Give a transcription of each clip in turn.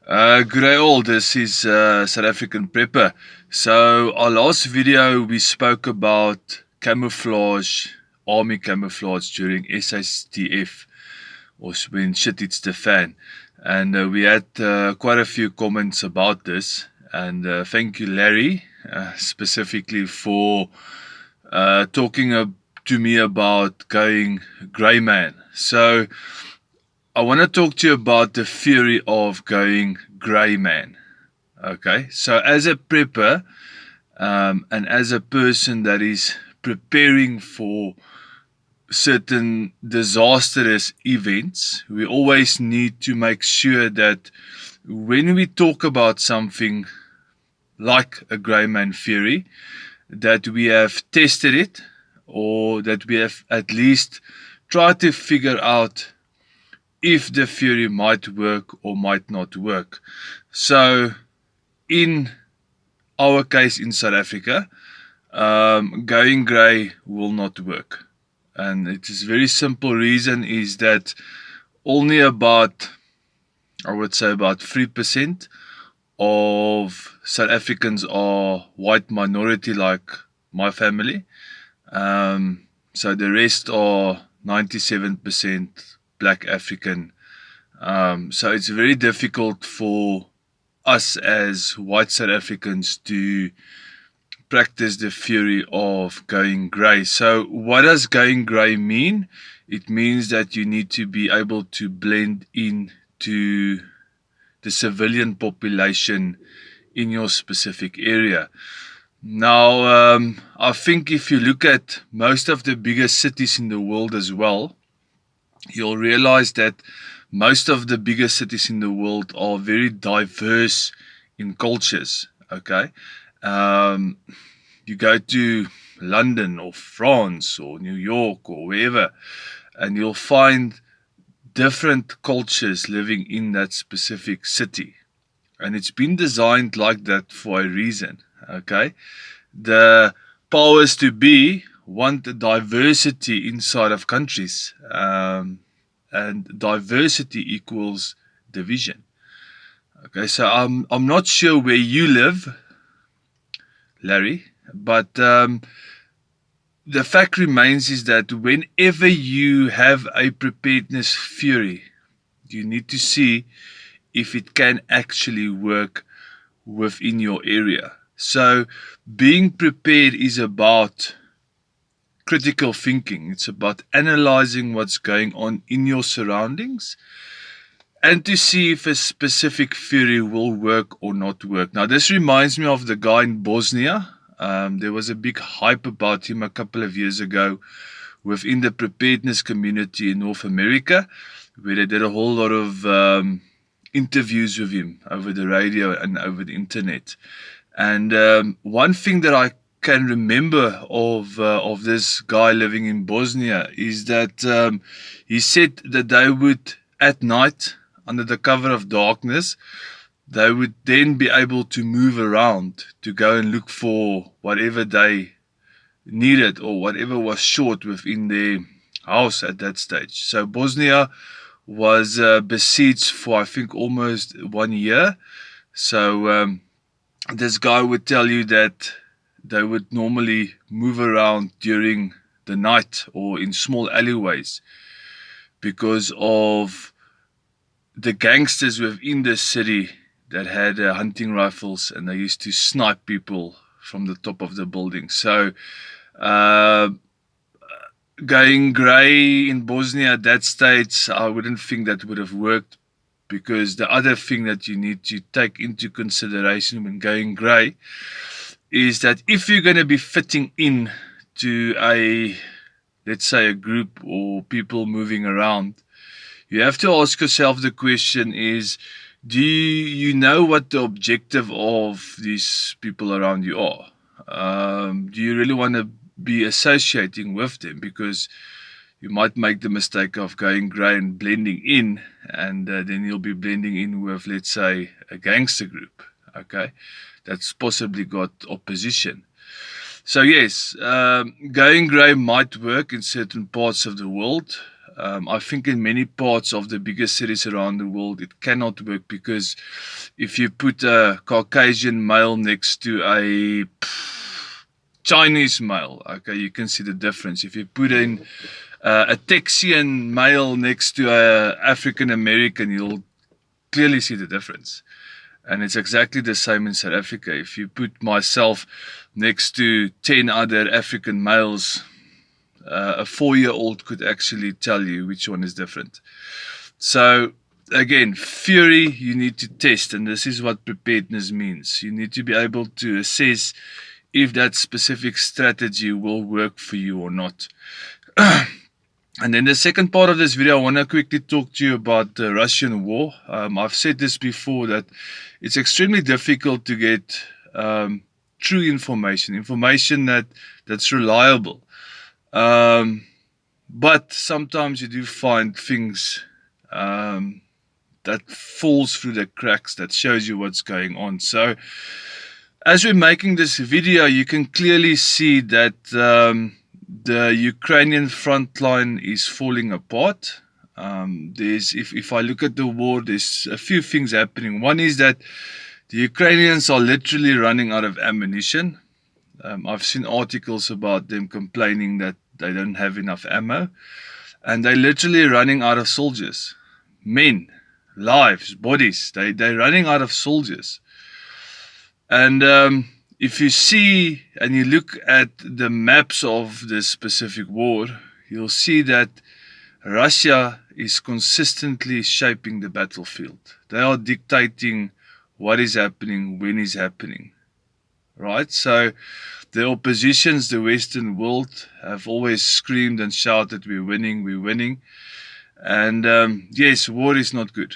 Good day all, this is South African Prepper. So our last video we spoke about camouflage, army camouflage during shtf, or when shit hits the fan. And we had quite a few comments about this. And thank you Larry, specifically for talking to me about going grey man. So I want to talk to you about the theory of going grey man. Okay, so as a prepper, and as a person that is preparing for certain disastrous events, we always need to make sure that when we talk about something like a grey man theory, that we have tested it, or that we have at least tried to figure out if the theory might work or might not work. So in our case in South Africa, going grey will not work. And it is very simple reason is that only about, I would say about 3% of South Africans are white minority like my family. So the rest are 97% black African. So it's very difficult for us as white South Africans to practice the theory of going grey. So what does going grey mean? It means that you need to be able to blend into the civilian population in your specific area. Now, I think if you look at most of the biggest cities in the world as well, you'll realize that most of the biggest cities in the world are very diverse in cultures. Okay, um, you go to London or France or New York or wherever, and you'll find different cultures living in that specific city, and it's been designed like that for a reason. Okay, the powers to be want diversity inside of countries, and diversity equals division. Okay, so I'm not sure where you live, Larry, but the fact remains is that whenever you have a preparedness theory, you need to see if it can actually work within your area. So being prepared is about critical thinking. It's about analyzing what's going on in your surroundings and to see if a specific theory will work or not work. Now, this reminds me of the guy in Bosnia. There was a big hype about him a couple of years ago within the preparedness community in North America, where they did a whole lot of interviews with him over the radio and over the internet. And one thing that I can remember of this guy living in Bosnia is that he said that they would at night, under the cover of darkness, they would then be able to move around to go and look for whatever they needed or whatever was short within their house at that stage. So Bosnia was besieged for, I think, almost 1 year. So this guy would tell you that they would normally move around during the night or in small alleyways because of the gangsters within the city that had hunting rifles, and they used to snipe people from the top of the building. So uh, going grey in Bosnia at that stage, I wouldn't think that would have worked, because the other thing that you need to take into consideration when going grey is that if you're going to be fitting in to a, let's say, a group or people moving around, you have to ask yourself the question is, do you know what the objective of these people around you are? Do you really want to be associating with them? Because you might make the mistake of going grey and blending in, and then you'll be blending in with, let's say, a gangster group, okay, that's possibly got opposition. So yes, going grey might work in certain parts of the world. I think in many parts of the biggest cities around the world, it cannot work because if you put a Caucasian male next to a Chinese male, okay, you can see the difference. If you put in a Texian male next to a African American, you'll clearly see the difference. And it's exactly the same in South Africa. If you put myself next to 10 other African males, a 4-year-old could actually tell you which one is different. So again, theory you need to test, and this is what preparedness means. You need to be able to assess if that specific strategy will work for you or not. And then the second part of this video, I want to quickly talk to you about the Russian war. I've said this before, that it's extremely difficult to get true information that's reliable. But sometimes you do find things that falls through the cracks, that shows you what's going on. So as we're making this video, you can clearly see that the Ukrainian front line is falling apart. If I look at the war, there's a few things happening. One is that the Ukrainians are literally running out of ammunition. I've seen articles about them complaining that they don't have enough ammo, and they're literally running out of soldiers, men, lives, bodies. They're running out of soldiers. And if you see and you look at the maps of this specific war, you'll see that Russia is consistently shaping the battlefield. They are dictating what is happening, when is happening, right? So the oppositions, the Western world, have always screamed and shouted, we're winning, we're winning. And yes, war is not good.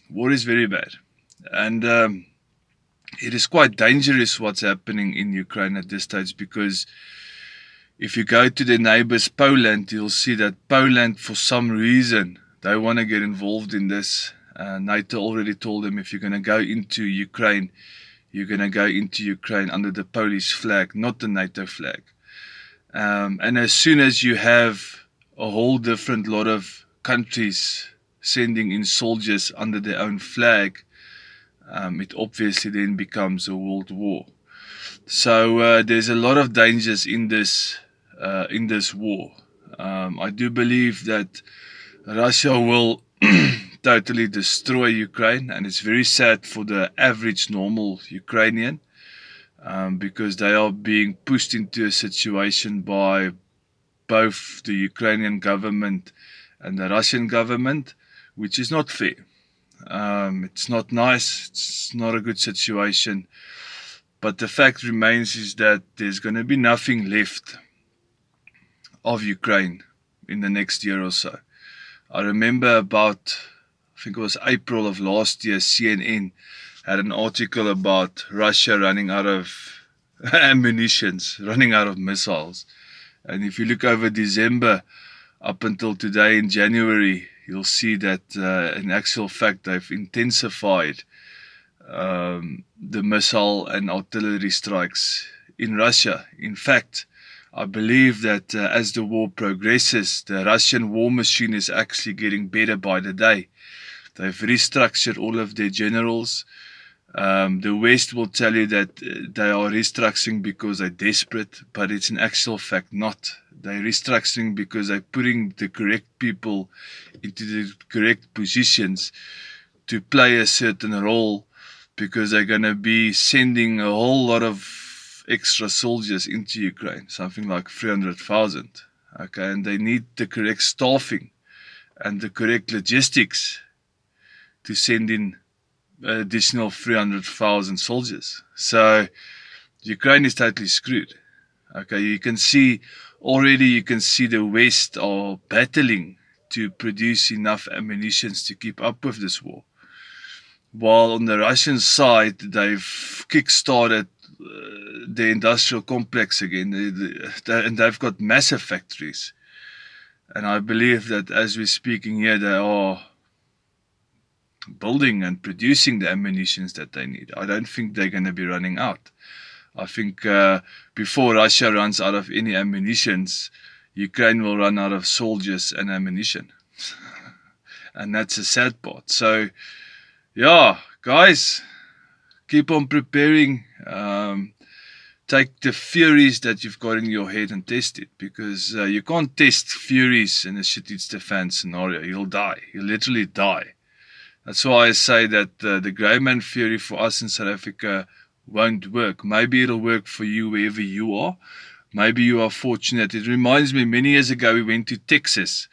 War is very bad. And it is quite dangerous what's happening in Ukraine at this stage, because if you go to the neighbors Poland, you'll see that Poland, for some reason, they want to get involved in this. NATO already told them, if you're going to go into Ukraine, you're going to go into Ukraine under the Polish flag, not the NATO flag. And as soon as you have a whole different lot of countries sending in soldiers under their own flag, it obviously then becomes a world war. So there's a lot of dangers in this war. I do believe that Russia will totally destroy Ukraine, and it's very sad for the average normal Ukrainian, because they are being pushed into a situation by both the Ukrainian government and the Russian government, which is not fair. It's not nice, it's not a good situation, but the fact remains is that there's going to be nothing left of Ukraine in the next year or so. I remember about, I think it was April of last year, CNN had an article about Russia running out of ammunitions, running out of missiles. And if you look over December up until today in January, you'll see that in actual fact they've intensified the missile and artillery strikes in Russia. In fact, I believe that as the war progresses, the Russian war machine is actually getting better by the day. They've restructured all of their generals. The West will tell you that they are restructuring because they're desperate, but it's in actual fact not. They're restructuring because they're putting the correct people into the correct positions to play a certain role, because they're going to be sending a whole lot of extra soldiers into Ukraine, something like 300,000. Okay, and they need the correct staffing and the correct logistics to send in additional 300,000 soldiers. So Ukraine is totally screwed. Okay, you can see the West are battling to produce enough ammunition to keep up with this war. While on the Russian side, they've kick-started the industrial complex again, and they've got massive factories. And I believe that as we're speaking here, they are building and producing the ammunition that they need. I don't think they're going to be running out. I think before Russia runs out of any ammunition, Ukraine will run out of soldiers and ammunition. And that's a sad part. So, yeah, guys, keep on preparing. Take the theories that you've got in your head and test it, because you can't test theories in a shit hits the fan scenario. You'll die. You'll literally die. That's why I say that the grey man theory for us in South Africa won't work. Maybe it'll work for you wherever you are. Maybe you are fortunate. It reminds me, many years ago we went to Texas.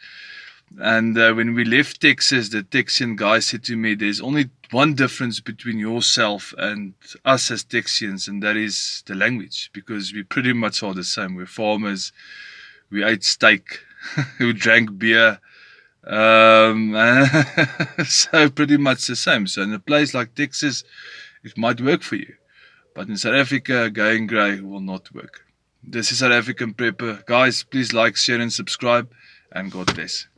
And when we left Texas, the Texian guy said to me, there's only one difference between yourself and us as Texians, and that is the language, because we pretty much are the same. We're farmers, we ate steak, we drank beer, so pretty much the same. So in a place like Texas, it might work for you, but in South Africa, going grey will not work. This is South African Prepper. Guys, please like, share and subscribe, and God bless.